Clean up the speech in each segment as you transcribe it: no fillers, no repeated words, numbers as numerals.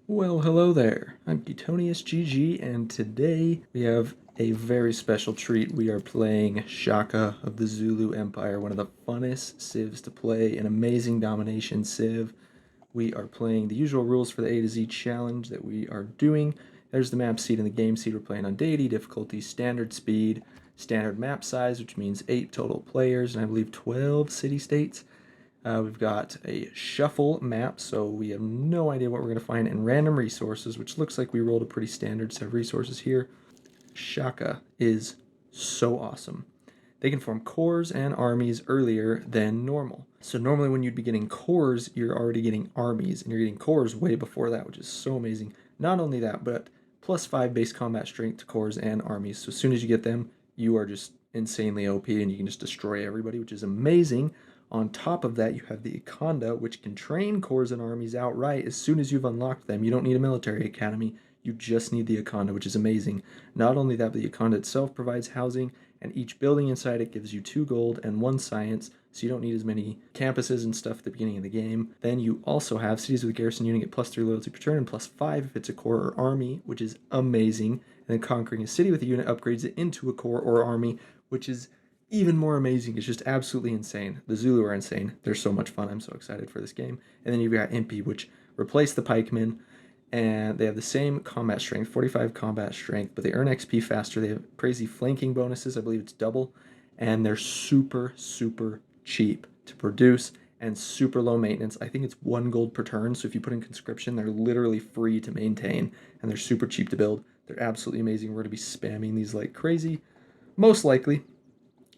Well, hello there. I'm Ketonius GG, and today we have a very special treat. We are playing Shaka of the Zulu Empire, one of the funnest civs to play, an amazing domination civ. We are playing the usual rules for the A to Z challenge that we are doing. There's the map seed and the game seed. We're playing on Deity, difficulty, standard speed, standard map size, which means 8 total players, and I believe 12 city-states. We've got a shuffle map, so we have no idea what we're going to find, and random resources, which looks like we rolled a pretty standard set of resources here. Shaka is so awesome. They can form corps and armies earlier than normal. So normally when you'd be getting corps, you're already getting armies, and you're getting corps way before that, which is so amazing. Not only that, but +5 base combat strength to corps and armies. So as soon as you get them, you are just insanely OP, and you can just destroy everybody, which is amazing. On top of that, you have the Ikanda, which can train corps and armies outright as soon as you've unlocked them. You don't need a military academy, you just need the Ikanda, which is amazing. Not only that, but the Ikanda itself provides housing, and each building inside it gives you 2 gold and 1 science, so you don't need as many campuses and stuff at the beginning of the game. Then you also have cities with a garrison unit get +3 loyalty per turn and +5 if it's a corps or army, which is amazing. And then conquering a city with a unit upgrades it into a corps or army, which is even more amazing. It's just absolutely insane. The Zulu are insane. They're so much fun. I'm so excited for this game. And then you've got impi, which replace the pikemen, and they have the same combat strength, 45 combat strength, but they earn XP faster. They have crazy flanking bonuses. I believe it's double, and they're super, super cheap to produce and super low maintenance. I think it's 1 gold per turn, so if you put in conscription, they're literally free to maintain, and they're super cheap to build. They're absolutely amazing. We're going to be spamming these like crazy, most likely,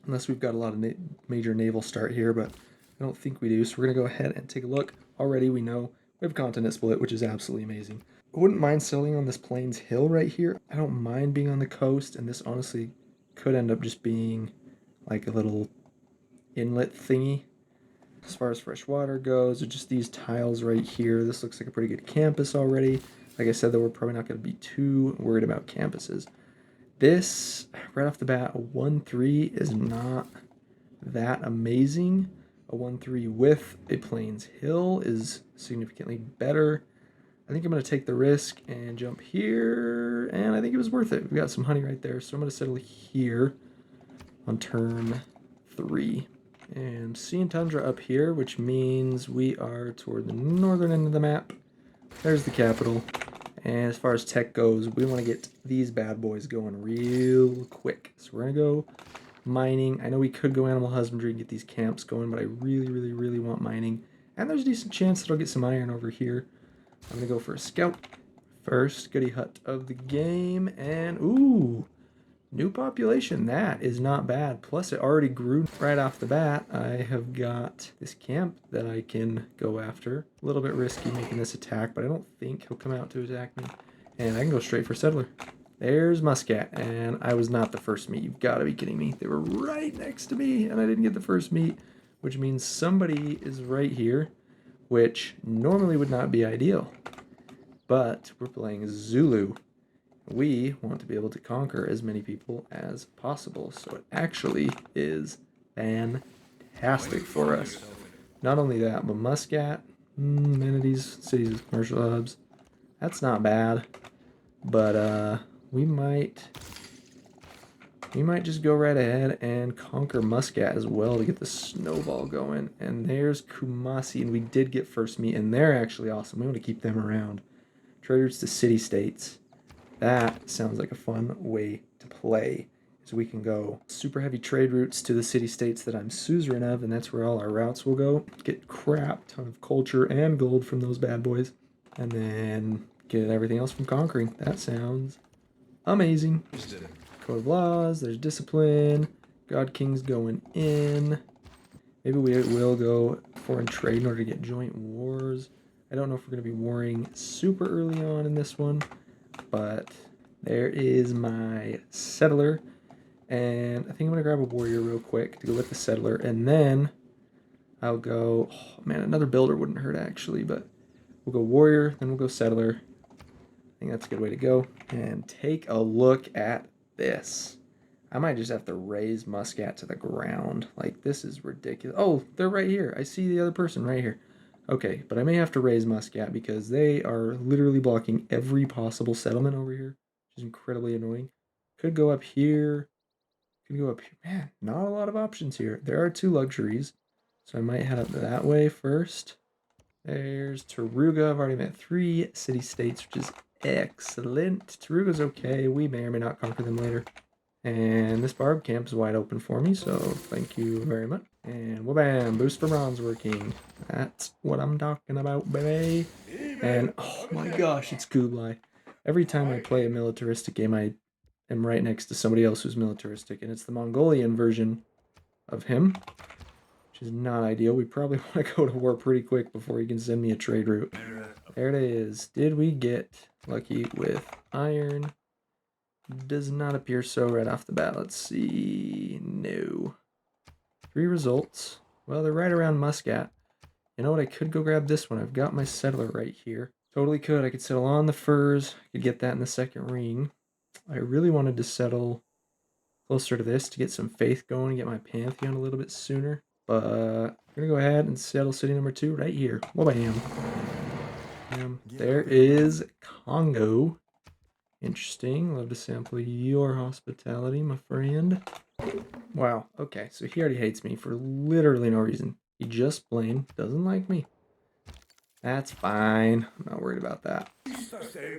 unless we've got a lot of major naval start here, but I don't think we do. So we're going to go ahead and take a look. Already we know we have continent split, which is absolutely amazing. I wouldn't mind settling on this Plains Hill right here. I don't mind being on the coast, and this honestly could end up just being like a little inlet thingy. As far as fresh water goes, it's just these tiles right here. This looks like a pretty good campus already. Like I said, though, we're probably not going to be too worried about campuses. This, right off the bat, a 1-3 is not that amazing. A 1-3 with a Plains Hill is significantly better. I think I'm going to take the risk and jump here, and I think it was worth it. We got some honey right there, so I'm going to settle here on turn 3. And sea and tundra up here, which means we are toward the northern end of the map. There's the capital. And as far as tech goes, we want to get these bad boys going real quick. So we're going to go mining. I know we could go animal husbandry and get these camps going, but I really, really, really want mining. And there's a decent chance that I'll get some iron over here. I'm going to go for a scout first. Goody hut of the game. And, ooh, new population. That is not bad. Plus, it already grew right off the bat. I have got this camp that I can go after. A little bit risky making this attack, but I don't think he'll come out to attack me. And I can go straight for settler. There's Muscat, and I was not the first meat. You've got to be kidding me. They were right next to me, and I didn't get the first meat, which means somebody is right here, which normally would not be ideal. But we're playing Zulu. We want to be able to conquer as many people as possible, so it actually is fantastic for us. Not only that, but Muscat, amenities, cities with commercial hubs, that's not bad. But we might just go right ahead and conquer Muscat as well to get the snowball going. And there's Kumasi, and we did get first meat, and they're actually awesome. We want to keep them around. Trade routes to city-states. That sounds like a fun way to play. So we can go super heavy trade routes to the city-states that I'm suzerain of, and that's where all our routes will go. Get crap ton of culture and gold from those bad boys. And then get everything else from conquering. That sounds amazing. Code of laws, there's discipline. God King's going in. Maybe we will go foreign trade in order to get joint wars. I don't know if we're going to be warring super early on in this one, but there is my settler. And I think I'm going to grab a warrior real quick to go with the settler. And then I'll go, oh man, another builder wouldn't hurt actually, but we'll go warrior, then we'll go settler. I think that's a good way to go. And take a look at this. I might just have to raise Muscat to the ground. Like, this is ridiculous. Oh, they're right here. I see the other person right here. Okay, but I may have to raise Muscat because they are literally blocking every possible settlement over here, which is incredibly annoying. Could go up here. Could go up here. Man, not a lot of options here. There are 2 luxuries, so I might head up that way first. There's Taruga. I've already met 3 city-states, which is excellent. Taruga's okay. We may or may not conquer them later. And this barb camp is wide open for me, so thank you very much. And wha-bam, boost for bronze working. That's what I'm talking about, baby. And oh my gosh, it's Kublai. Every time I play a militaristic game, I am right next to somebody else who's militaristic, and it's the Mongolian version of him, which is not ideal. We probably want to go to war pretty quick before he can send me a trade route. There it is. Did we get lucky with iron? Does not appear so right off the bat. Let's see. No. 3 results. Well, they're right around Muscat. You know what? I could go grab this one. I've got my settler right here. Totally could. I could settle on the furs. I could get that in the second ring. I really wanted to settle closer to this to get some faith going and get my Pantheon a little bit sooner. But I'm going to go ahead and settle city number 2 right here. Wha-bam. There is Congo. Interesting. Love to sample your hospitality, my friend. Wow. Okay, so he already hates me for literally no reason. He just plain doesn't like me. That's fine. I'm not worried about that.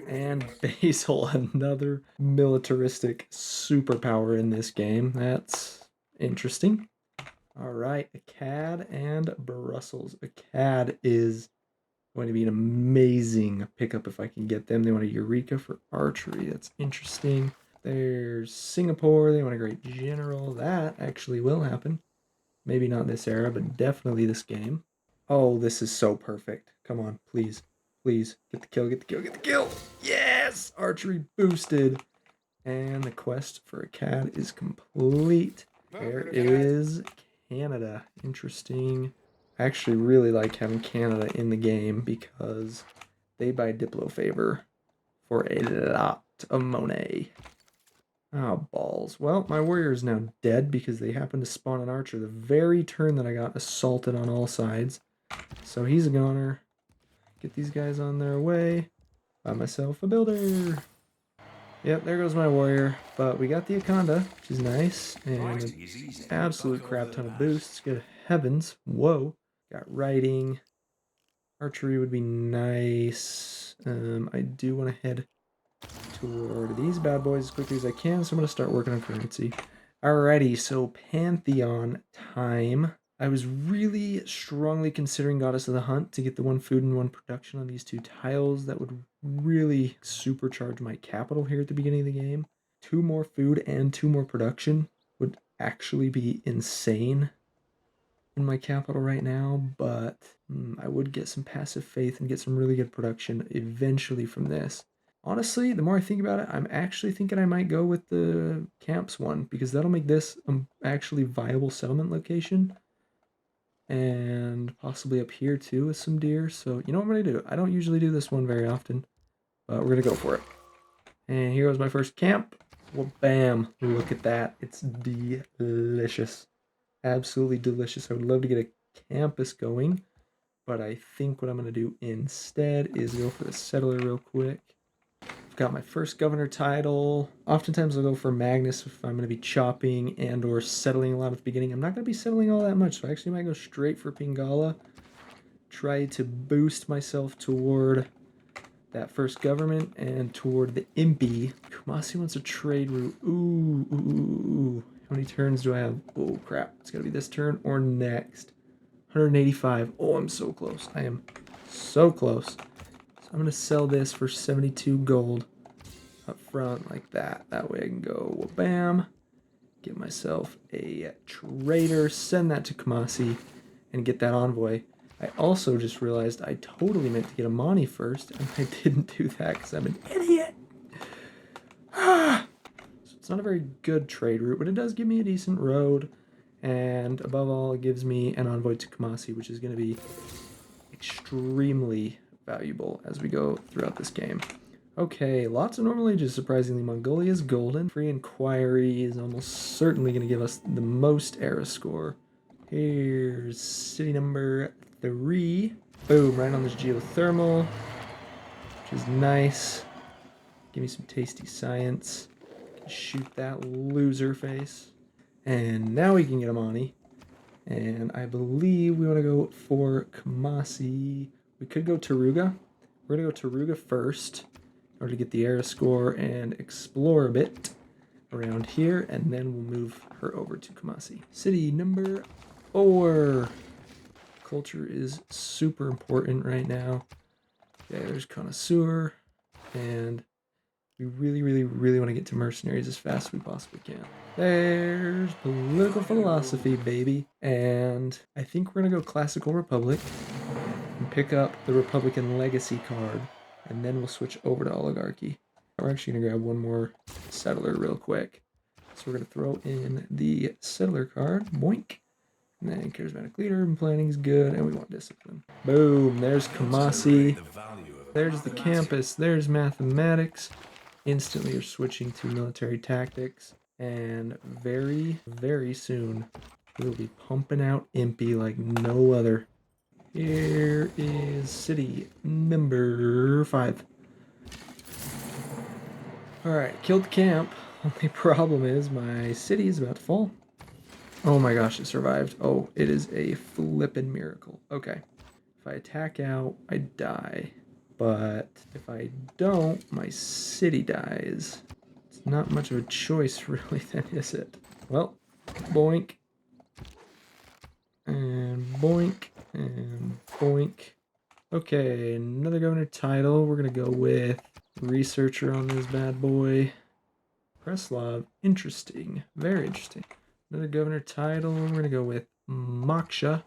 And Basil, another militaristic superpower in this game. That's interesting. All right, Akkad and Brussels. Akkad is going to be an amazing pickup if I can get them. They want a Eureka for archery. That's interesting. There's Singapore. They want a great general. That actually will happen. Maybe not this era, but definitely this game. Oh, this is so perfect. Come on, please. Please. Get the kill, get the kill, get the kill. Yes! Archery boosted. And the quest for Akkad is complete. There is Canada. Interesting. I actually really like having Canada in the game because they buy Diplo favor for a lot of money. Oh, balls. Well, my warrior is now dead because they happened to spawn an archer the very turn that I got assaulted on all sides. So he's a goner. Get these guys on their way. Buy myself a builder. Yep, there goes my warrior. But we got the Ikanda, which is nice. And an absolute crap ton of boosts. Good heavens. Whoa. Got riding. Archery would be nice. I do want to head toward these bad boys as quickly as I can, so I'm going to start working on currency. Alrighty, so Pantheon time. I was really strongly considering Goddess of the Hunt to get the 1 food and 1 production on these 2 tiles. That would really supercharge my capital here at the beginning of the game. 2 more food and 2 more production would actually be insane in my capital right now, but I would get some passive faith and get some really good production eventually from this. Honestly, the more I think about it, I'm actually thinking I might go with the camps one because that'll make this actually viable settlement location. And possibly up here too with some deer. So you know what I'm going to do? I don't usually do this one very often, but we're going to go for it. And here goes my first camp. Well, bam. Look at that. It's delicious. Absolutely delicious. I would love to get a campus going, but I think what I'm going to do instead is go for the settler real quick. I've got my first governor title. Oftentimes I'll go for Magnus if I'm going to be chopping and or settling a lot at the beginning. I'm not going to be settling all that much, so I actually might go straight for Pingala. Try to boost myself toward that first government and toward the impi. Kumasi wants a trade route. Ooh. How many turns do I have? Oh, crap. It's going to be this turn or next. 185. Oh, I'm so close. I am so close. So I'm going to sell this for 72 gold up front like that. That way I can go bam. Get myself a trader. Send that to Kumasi and get that envoy. I also just realized I totally meant to get a Mani first, and I didn't do that because I'm an idiot. So it's not a very good trade route, but it does give me a decent road, and above all, it gives me an envoy to Kumasi, which is going to be extremely valuable as we go throughout this game. Okay, lots of normal ages, surprisingly. Mongolia is golden. Free inquiry is almost certainly going to give us the most era score. Here's city number 3. Boom, right on this geothermal, which is nice. Give me some tasty science. Shoot that loser face. And now we can get Amani. And I believe we want to go for Kamasi. We could go Taruga. We're going to go Taruga first in order to get the era score and explore a bit around here. And then we'll move her over to Kamasi. City number 4. Culture is super important right now. Okay, there's Connoisseur. And we really want to get to mercenaries as fast as we possibly can. There's political philosophy, baby. And I think we're going to go Classical Republic and pick up the Republican Legacy card. And then we'll switch over to Oligarchy. We're actually going to grab one more settler real quick. So we're going to throw in the settler card. Boink. And then charismatic leader and planning is good. And we want discipline. Boom. There's Kamasi. There's the campus. There's mathematics. Instantly you're switching to military tactics, and very soon we'll be pumping out impi like no other. Here is city number 5. Alright, killed the camp. Only problem is my city is about to fall. Oh my gosh, it survived. Oh, it is a flippin' miracle. Okay, if I attack out, I die. But if I don't, my city dies. It's not much of a choice, really, then, is it? Well, boink. And boink. And boink. Okay, another governor title. We're going to go with researcher on this bad boy. Preslav. Interesting. Very interesting. Another governor title. We're going to go with Moksha.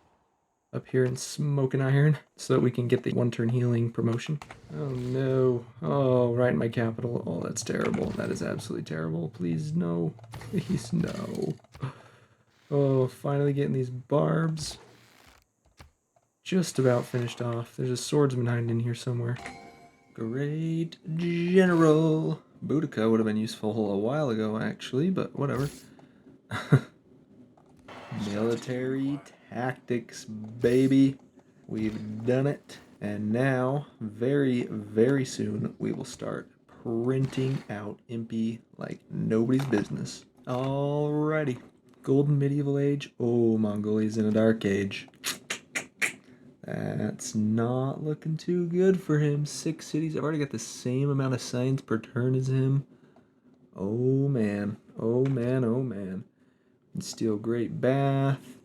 Up here in Smoke and Iron, so that we can get the 1-turn healing promotion. Oh no. Oh, right in my capital. Oh, that's terrible. That is absolutely terrible. Please no. Please no. Oh, finally getting these barbs. Just about finished off. There's a swordsman hiding in here somewhere. Great General. Boudica would have been useful a while ago, actually, but whatever. Military tactics, baby. We've done it. And now, very soon, we will start printing out impi like nobody's business. Alrighty. Golden Medieval Age. Oh, Mongolia's in a Dark Age. That's not looking too good for him. 6 cities. I've already got the same amount of science per turn as him. Oh, man. Oh, man. Oh, man. And steal Great Bath.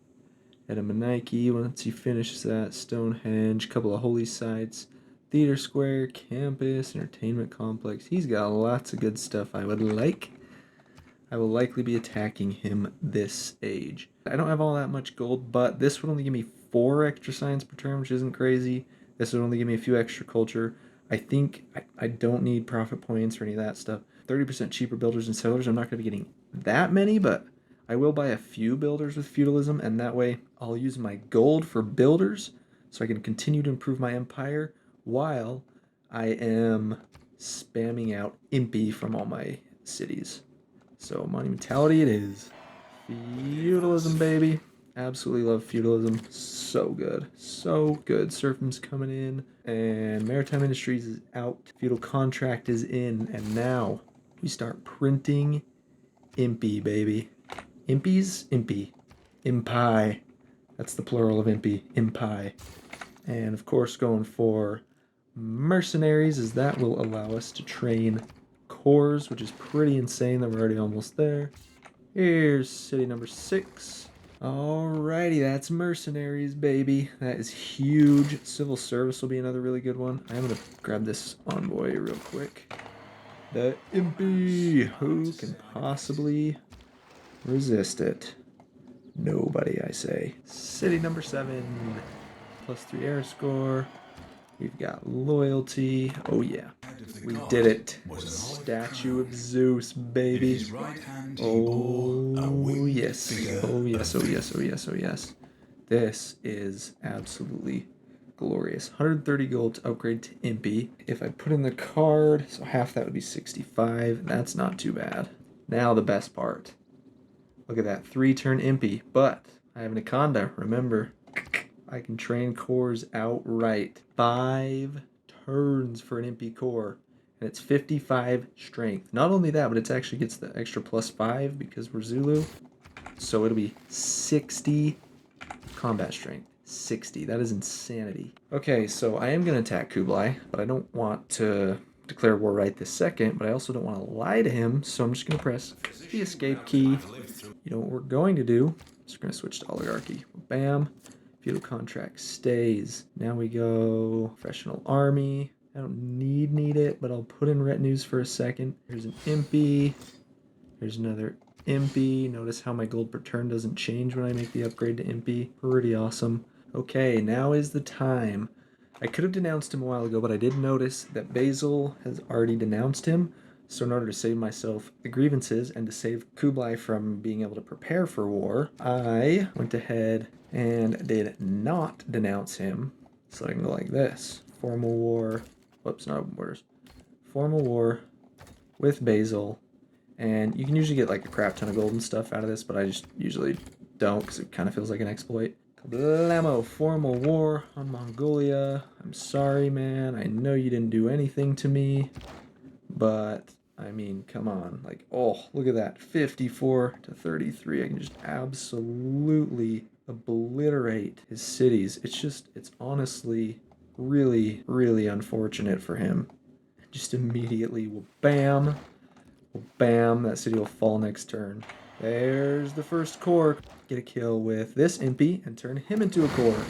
Edamanike, once he finishes that, Stonehenge, couple of holy sites, Theater Square, Campus, Entertainment Complex. He's got lots of good stuff I would like. I will likely be attacking him this age. I don't have all that much gold, but this would only give me 4 extra science per turn, which isn't crazy. This would only give me a few extra culture. I think I don't need profit points or any of that stuff. 30% cheaper builders and settlers. I'm not going to be getting that many, but I will buy a few builders with feudalism, and that way I'll use my gold for builders so I can continue to improve my empire while I am spamming out impi from all my cities. So monumentality it is. Feudalism, baby. Absolutely love feudalism. So good. So good. Serfdom's coming in, and maritime industries is out. Feudal contract is in, and now we start printing impi, baby. Impis? Impi. Impi. That's the plural of impi. Impi. And of course going for mercenaries, as that will allow us to train corps, which is pretty insane that we're already almost there. Here's city number 6. Alrighty, that's mercenaries, baby. That is huge. Civil service will be another really good one. I'm going to grab this envoy real quick. The impi. Who can possibly resist it? Nobody, I say. City number 7. +3 air score. We've got loyalty. Oh yeah. We did it. Statue of Zeus, baby. Oh yes. Oh yes, oh yes, oh yes, oh yes. This is absolutely glorious. 130 gold to upgrade to impi. If I put in the card, so half that would be 65. That's not too bad. Now the best part. Look at that, 3-turn impi, but I have an Ikanda, remember. I can train cores outright. 5 turns for an impi core. And it's 55 strength. Not only that, but it actually gets the extra +5 because we're Zulu. So it'll be 60 combat strength. 60. That is insanity. Okay, so I am going to attack Kublai, but I don't want to declare war right this second, but I also don't want to lie to him, so I'm just going to press the escape key. You know what we're going to do? Just going to switch to oligarchy. Bam. Feudal contract stays. Now we go professional army. I don't need it, but I'll put in retinues for a second. Here's an impi. Here's another impi. Notice how my gold per turn doesn't change when I make the upgrade to impi. Pretty awesome. Okay, now is the time. I could have denounced him a while ago, but I did notice that Basil has already denounced him. So in order to save myself the grievances and to save Kublai from being able to prepare for war, I went ahead and did not denounce him. So I can go like this. Formal war. Whoops, not open borders. Formal war with Basil. And you can usually get like a crap ton of gold and stuff out of this, but I just usually don't because it kind of feels like an exploit. Blammo, formal war on Mongolia. I'm sorry, man. I know you didn't do anything to me, but I mean, come on. Like, oh, look at that. 54 to 33. I can just absolutely obliterate his cities. It's honestly really, really unfortunate for him. Just immediately, well, bam. Well, bam. That city will fall next turn. There's the first core. Get a kill with this impi and turn him into a core.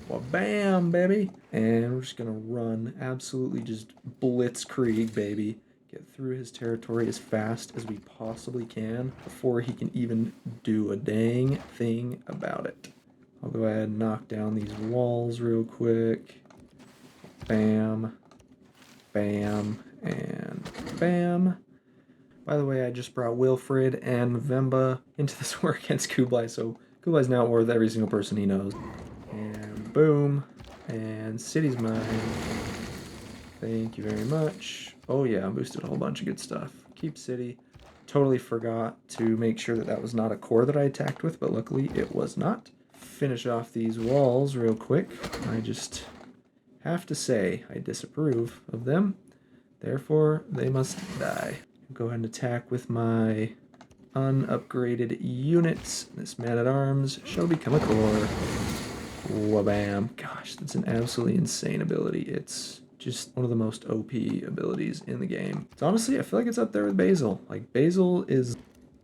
Well, bam, baby. And we're just going to run absolutely just blitzkrieg, baby. Get through his territory as fast as we possibly can before he can even do a dang thing about it. I'll go ahead and knock down these walls real quick. Bam, bam, and bam. By the way, I just brought Wilfred and Vemba into this war against Kublai, so Kublai's now at war with every single person he knows. And boom. And city's mine. Thank you very much. Oh yeah, I boosted a whole bunch of good stuff. Keep city. Totally forgot to make sure that that was not a core that I attacked with, but luckily it was not. Finish off these walls real quick. I just have to say I disapprove of them. Therefore, they must die. Go ahead and attack with my unupgraded units. This man-at-arms shall become a core. Wabam. Gosh, that's an absolutely insane ability. It's just one of the most OP abilities in the game. It's honestly, I feel like it's up there with Basil. Like, Basil is,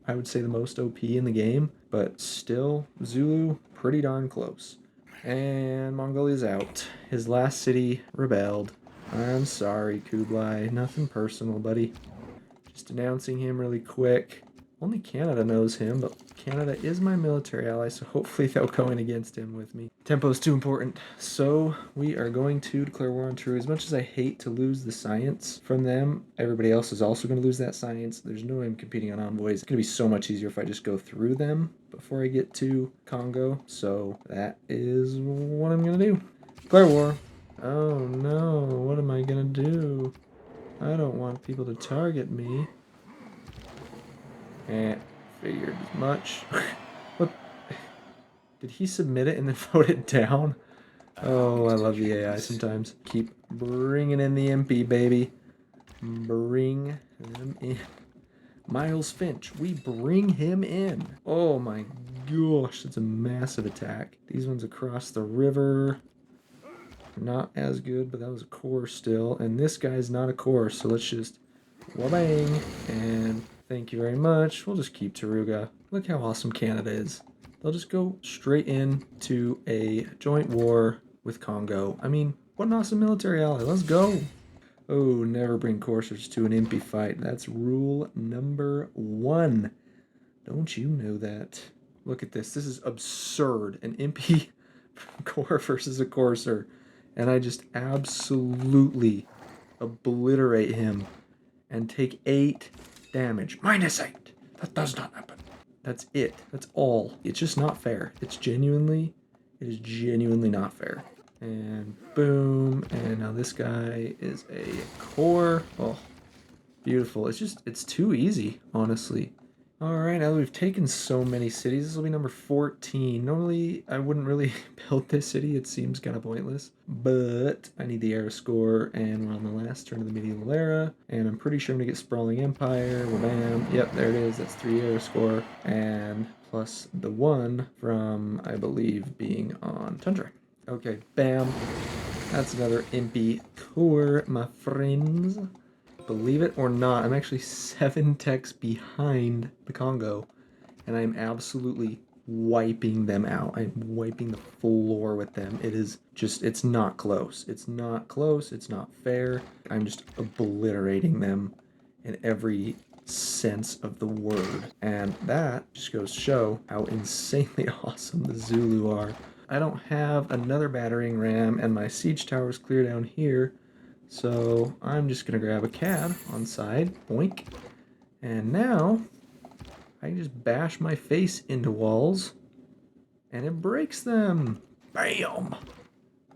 I would say, the most OP in the game, but still, Zulu, pretty darn close. And Mongolia's out. His last city rebelled. I'm sorry, Kublai. Nothing personal, buddy. Just denouncing him really quick. Only Canada knows him, but Canada is my military ally, so hopefully they'll go in against him with me. Tempo's too important. So we are going to declare war on True. As much as I hate to lose the science from them, everybody else is also going to lose that science. There's no way I'm competing on envoys. It's going to be so much easier if I just go through them before I get to Congo. So that is what I'm going to do. Declare war. Oh no, what am I going to do? I don't want people to target me. Figured as much. What? Did he submit it and then vote it down? Oh, I love the AI sometimes. Keep bringing in the MP, baby. Bring them in. Miles Finch, we bring him in. Oh my gosh, that's a massive attack. These ones across the river. Not as good, but that was a core still. And this guy's not a core, so let's just wabang. And thank you very much. We'll just keep Taruga. Look how awesome Canada is. They'll just go straight into a joint war with Congo. I mean, what an awesome military ally. Let's go. Oh, never bring coursers to an impi fight. That's rule number 1. Don't you know that? Look at this. This is absurd. An impi core versus a courser. And I just absolutely obliterate him and take 8 damage. -8. That does not happen. That's it. That's all. It's just not fair. It is genuinely not fair. And boom. And now this guy is a core. Oh, beautiful. It's too easy, honestly. Alright, now that we've taken so many cities, this will be number 14. Normally, I wouldn't really build this city. It seems kind of pointless. But I need the era score, and we're on the last turn of the medieval era. And I'm pretty sure I'm going to get Sprawling Empire. Bam. Yep, there it is. That's 3 era score. And plus the 1 from, I believe, being on Tundra. Okay, bam. That's another impi core, my friends. Believe it or not, I'm actually 7 techs behind the Congo, and I'm absolutely wiping them out. I'm wiping the floor with them. It is just, it's not close. It's not close. It's not fair. I'm just obliterating them in every sense of the word. And that just goes to show how insanely awesome the Zulu are. I don't have another battering ram, and my siege tower is clear down here. So I'm just going to grab a cab on side, boink, and now I can just bash my face into walls, and it breaks them. Bam!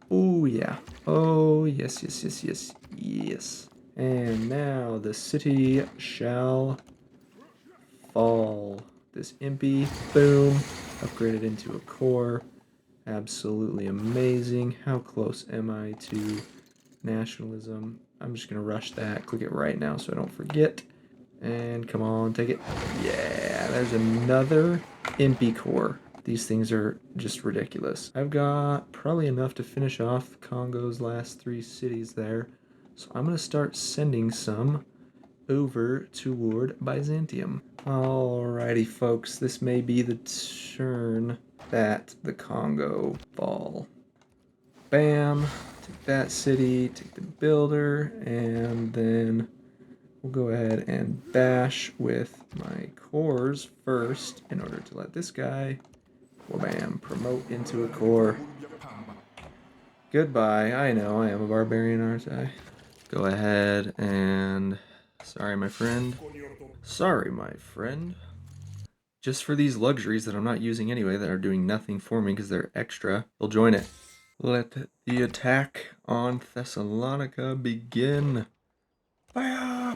Oh yeah. Oh yes, yes, yes, yes, yes. And now the city shall fall. This impy, boom, upgraded into a core. Absolutely amazing. How close am I to nationalism? I'm just gonna rush that, click it right now so I don't forget. And come on, take it. Yeah, there's another impy core. These things are just ridiculous. I've got probably enough to finish off Congo's last 3 cities there. So I'm gonna start sending some over toward Byzantium. Alrighty folks, this may be the turn that the Congo fall. Bam, take that city, take the builder, and then we'll go ahead and bash with my cores first in order to let this guy, bam, promote into a core. Goodbye. I know, I am a barbarian, aren't I? Go ahead and... Sorry, my friend. Sorry, my friend. Just for these luxuries that I'm not using anyway, that are doing nothing for me because they're extra, we'll join it. Let the attack on Thessalonica begin. Fire!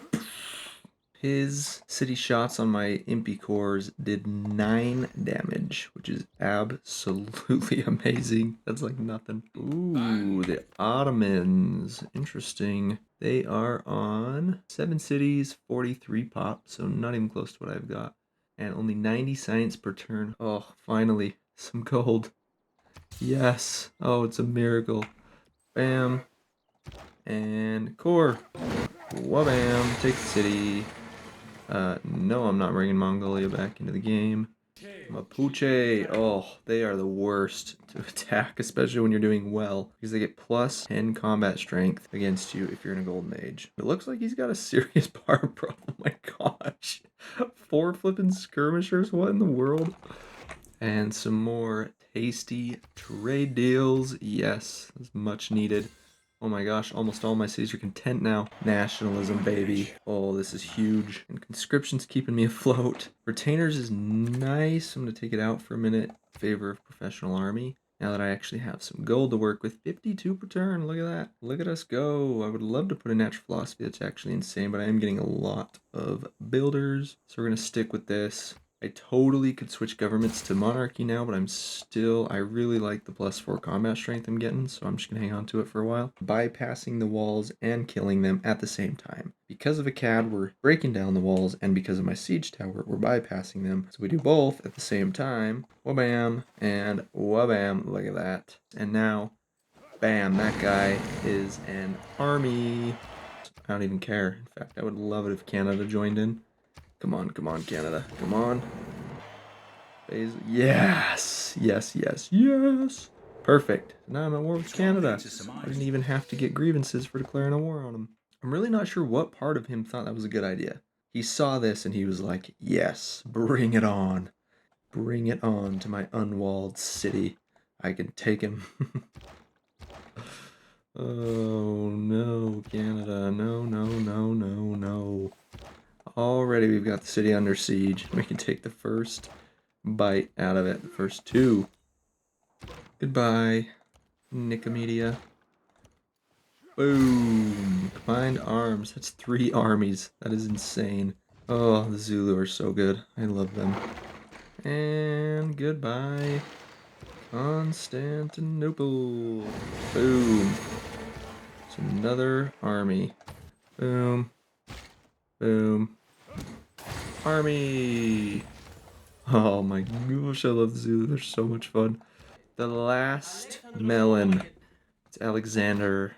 His city shots on my impy cores did 9 damage, which is absolutely amazing. That's like nothing. Ooh, the Ottomans. Interesting. They are on 7 cities, 43 pop, so not even close to what I've got. And only 90 science per turn. Oh, finally, some gold. Yes. Oh, it's a miracle. Bam. And core. Wabam. Take the city. No, I'm not bringing Mongolia back into the game. Mapuche. Oh, they are the worst to attack, especially when you're doing well, because they get plus 10 combat strength against you if you're in a golden age. It looks like he's got a serious power problem. Oh my gosh. 4 flipping skirmishers? What in the world? And some more tasty trade deals. Yes, that's much needed. Oh my gosh, almost all my cities are content now. Nationalism, baby. Oh, this is huge. And conscription's keeping me afloat. Retainers is nice. I'm going to take it out for a minute in favor of professional army. Now that I actually have some gold to work with. 52 per turn. Look at that. Look at us go. I would love to put a natural philosophy. That's actually insane, but I am getting a lot of builders. So we're going to stick with this. I totally could switch governments to monarchy now, but I really like the +4 combat strength I'm getting, so I'm just going to hang on to it for a while. Bypassing the walls and killing them at the same time. Because of a CAD, we're breaking down the walls, and because of my siege tower, we're bypassing them. So we do both at the same time. Wabam, and wabam, look at that. And now, bam, that guy is an army. I don't even care. In fact, I would love it if Canada joined in. Come on, Canada. Come on. Yes! Yes, yes, yes! Perfect. Now I'm at war with Canada. I didn't even have to get grievances for declaring a war on him. I'm really not sure what part of him thought that was a good idea. He saw this and he was like, yes, bring it on. Bring it on to my unwalled city. I can take him. Oh, no, Canada. No, no, no, no, no. Already we've got the city under siege. We can take the first bite out of it. The first 2. Goodbye, Nicomedia. Boom. Combined arms. That's 3 armies. That is insane. Oh, the Zulu are so good. I love them. And goodbye, Constantinople. Boom. It's another army. Boom. Boom. Army. Oh my gosh, I love the Zulu. They're so much fun. The last melon. It's Alexander.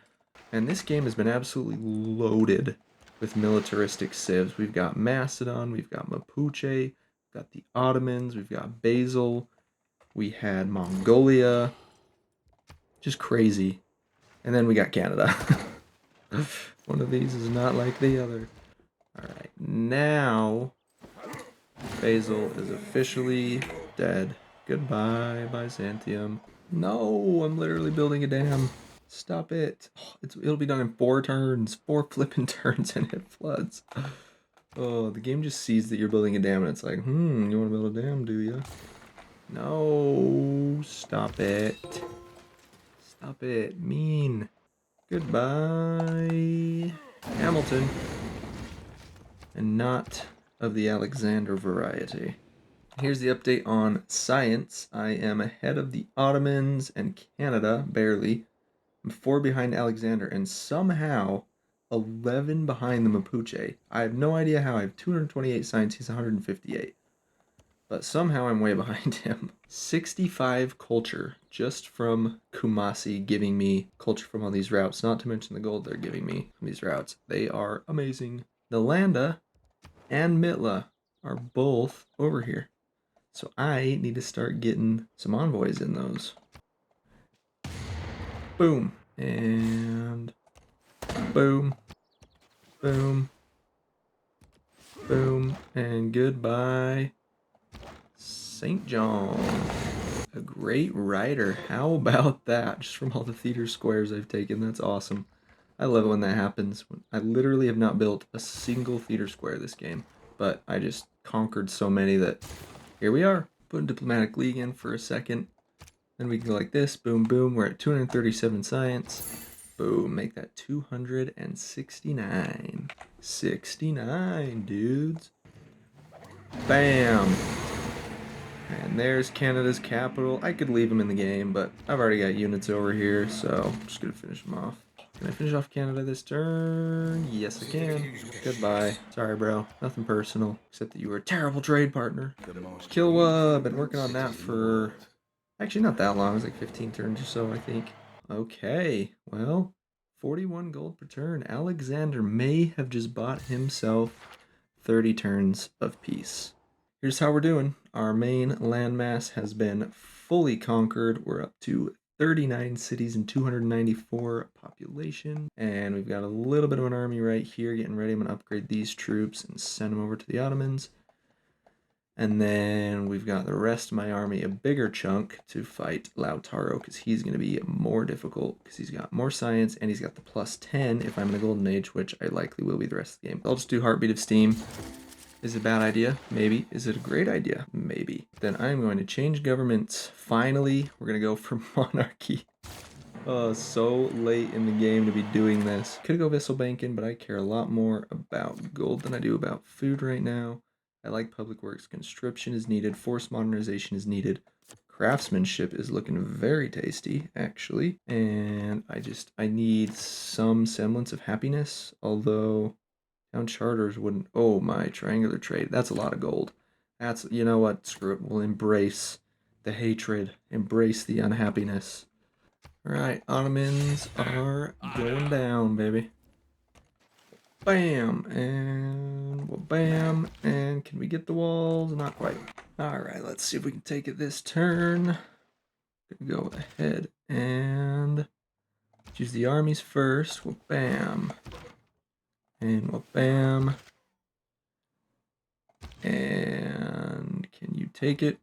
And this game has been absolutely loaded with militaristic civs. We've got Macedon, we've got Mapuche, we've got the Ottomans, we've got Basil, we had Mongolia. Just crazy. And then we got Canada. One of these is not like the other. Alright, now Basil is officially dead. Goodbye, Byzantium. No, I'm literally building a dam. Stop it. Oh, it'll be done in 4 turns. 4 flipping turns and it floods. Oh, the game just sees that you're building a dam and it's like, you want to build a dam, do you? No, stop it. Stop it. Mean. Goodbye, Hamilton. And not of the Alexander variety. Here's the update on science. I am ahead of the Ottomans and Canada, barely. I'm 4 behind Alexander, and somehow 11 behind the Mapuche. I have no idea how. I have 228 science, he's 158. But somehow I'm way behind him. 65 culture, just from Kumasi giving me culture from all these routes, not to mention the gold they're giving me from these routes. They are amazing. Nalanda and Mitla are both over here. So I need to start getting some envoys in those. Boom. And boom. Boom. Boom. And goodbye, St. John. A great writer. How about that? Just from all the theater squares I've taken. That's awesome. I love it when that happens. I literally have not built a single theater square this game, but I just conquered so many that here we are. Put diplomatic league in for a second. Then we can go like this. Boom, boom. We're at 237 science. Boom. Make that 269. 69, dudes. Bam. And there's Canada's capital. I could leave them in the game, but I've already got units over here, so I'm just going to finish them off. Can I finish off Canada this turn? Yes, I can. Goodbye. Sorry, bro. Nothing personal, except that you were a terrible trade partner. Kilwa. Been working on that for actually not that long. It was like 15 turns or so, I think. Okay, well, 41 gold per turn. Alexander may have just bought himself 30 turns of peace. Here's how we're doing. Our main landmass has been fully conquered. We're up to 39 cities and 294 population. And we've got a little bit of an army right here getting ready. I'm going to upgrade these troops and send them over to the Ottomans. And then we've got the rest of my army, a bigger chunk, to fight Lautaro, because he's going to be more difficult, because he's got more science, and he's got the +10 if I'm in the Golden Age, which I likely will be the rest of the game. I'll just do Heartbeat of Steam. Is it a bad idea? Maybe. Is it a great idea? Maybe. Then I'm going to change governments. Finally, we're going to go for monarchy. Oh, so late in the game to be doing this. Could go Vessel Banking, but I care a lot more about gold than I do about food right now. I like public works. Conscription is needed. Force modernization is needed. Craftsmanship is looking very tasty, actually. And I need some semblance of happiness, although town charters wouldn't. Oh, my triangular trade. That's a lot of gold. That's, you know what? Screw it. We'll embrace the hatred, embrace the unhappiness. Alright, Ottomans are going down, baby. Bam, and well, bam, and can we get the walls? Not quite. Alright, let's see if we can take it this turn. Go ahead and choose the armies first. Well, bam. And well, bam. And can you take it?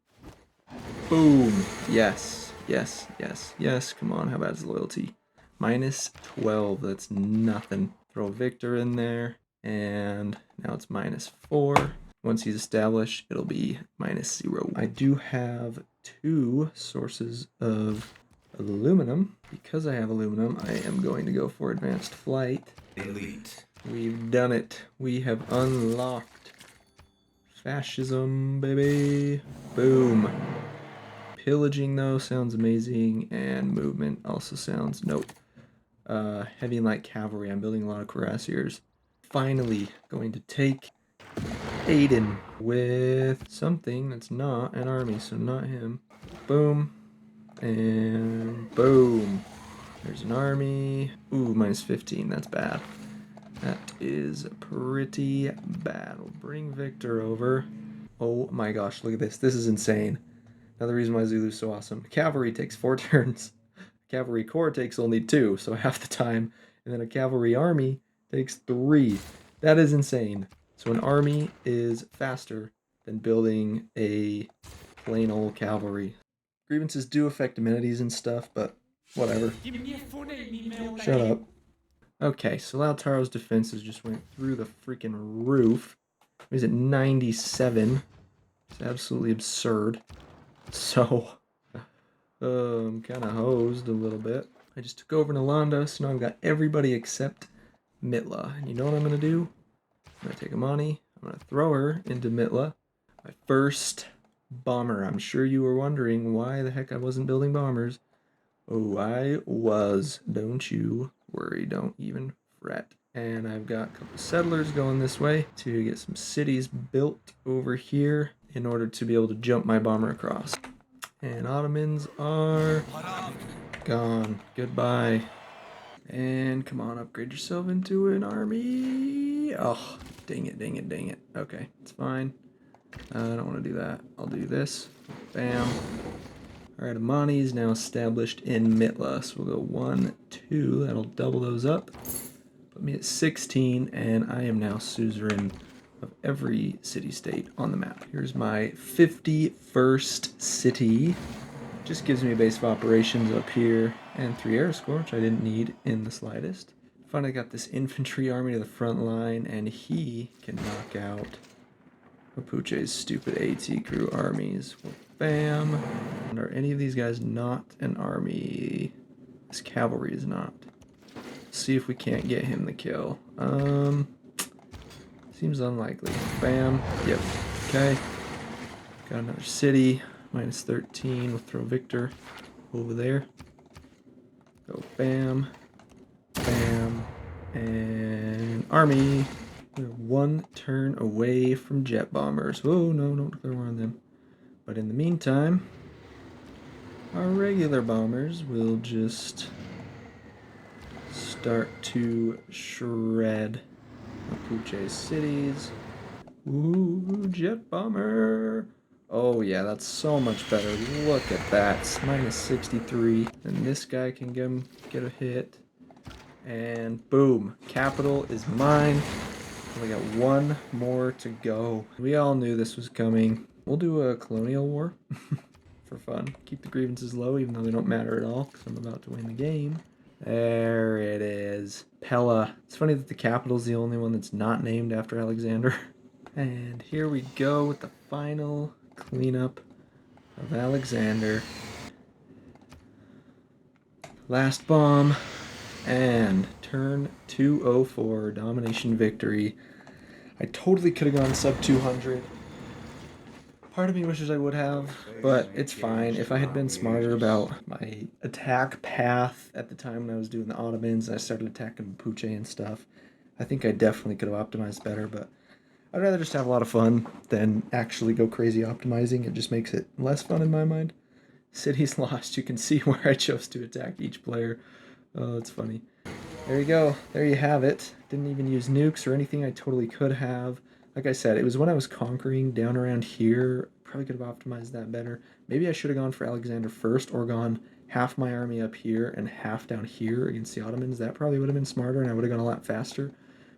Boom. Yes, yes, yes, yes. Come on, how about his loyalty? -12, that's nothing. Throw Victor in there, and now it's -4. Once he's established, it'll be -0. I do have 2 sources of aluminum. Because I have aluminum, I am going to go for advanced flight. Elite. We've done it. We have unlocked Fascism, baby. Boom. Pillaging, though, sounds amazing, and movement also sounds... Nope. Heavy and light cavalry. I'm building a lot of cuirassiers. Finally going to take Aiden with something that's not an army, so not him. Boom. And boom. There's an army. Ooh, minus 15. That's bad. That is pretty bad. We'll bring Victor over. Oh my gosh, look at this. This is insane. Another reason why Zulu's so awesome. Cavalry takes 4 turns. Cavalry corps takes only 2, so half the time. And then a cavalry army takes 3. That is insane. So an army is faster than building a plain old cavalry. Grievances do affect amenities and stuff, but whatever. Shut up. Okay, so Lautaro's defenses just went through the freaking roof. He's at 97. It's absolutely absurd. So, I'm kind of hosed a little bit. I just took over Nalanda, so now I've got everybody except Mitla. And you know what I'm going to do? I'm going to take Amani. I'm going to throw her into Mitla. My first bomber. I'm sure you were wondering why the heck I wasn't building bombers. Oh, I was. Don't you worry. Don't even fret. And I've got a couple settlers going this way to get some cities built over here in order to be able to jump my bomber across. And Ottomans are gone. Goodbye. And come on, upgrade yourself into an army. Oh, dang it, dang it, dang it. Okay, it's fine. I don't want to do that. I'll do this. Bam. Alright, Amani is now established in Mitla. So we'll go 1, 2. That'll double those up. Put me at 16, and I am now suzerain of every city-state on the map. Here's my 51st city. Just gives me a base of operations up here and 3 air score, which I didn't need in the slightest. Finally got this infantry army to the front line, and he can knock out Mapuche's stupid AT crew armies. Well, bam. And are any of these guys not an army? This cavalry is not. Let's see if we can't get him the kill. Seems unlikely. Bam. Yep. Okay. Got another city. Minus 13. We'll throw Victor over there. Go bam. Bam. And army. We're 1 turn away from jet bombers. Oh, no, don't declare war on them. But in the meantime, our regular bombers will just start to shred Mapuche's cities. Ooh, jet bomber. Oh yeah, that's so much better. Look at that. It's minus 63. And this guy can get a hit. And boom. Capital is mine. We got 1 more to go. We all knew this was coming. We'll do a colonial war for fun. Keep the grievances low, even though they don't matter at all, because I'm about to win the game. There it is. Pella. It's funny that the capital's the only one that's not named after Alexander. And here we go with the final cleanup of Alexander. Last bomb. And turn 204, domination victory. I totally could have gone sub 200. Part of me wishes I would have, but it's fine. If I had been smarter about my attack path at the time when I was doing the Ottomans and I started attacking Mapuche and stuff, I think I definitely could have optimized better, but I'd rather just have a lot of fun than actually go crazy optimizing. It just makes it less fun in my mind. Cities lost. You can see where I chose to attack each player. Oh, it's funny. There you go. There you have it. Didn't even use nukes or anything. I totally could have. Like I said, it was when I was conquering down around here. Probably could have optimized that better. Maybe I should have gone for Alexander first or gone half my army up here and half down here against the Ottomans. That probably would have been smarter and I would have gone a lot faster.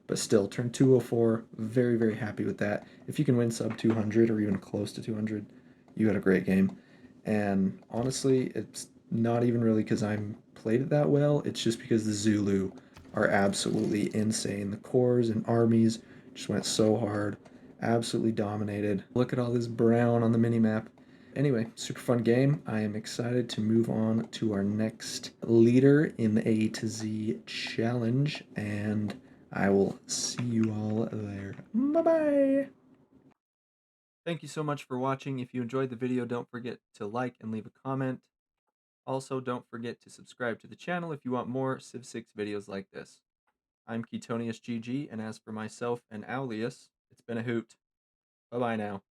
But still, turn 204. Very, very happy with that. If you can win sub 200 or even close to 200, you had a great game. And honestly, it's not even really because I'm played it that well. It's just because the Zulu are absolutely insane. The corps and armies just went so hard. Absolutely dominated. Look at all this brown on the minimap. Anyway, super fun game. I am excited to move on to our next leader in the A to Z challenge. And I will see you all there. Bye-bye. Thank you so much for watching. If you enjoyed the video, don't forget to like and leave a comment. Also, don't forget to subscribe to the channel if you want more Civ 6 videos like this. I'm Ketonius GG, and as for myself and Aulius, it's been a hoot. Bye-bye now.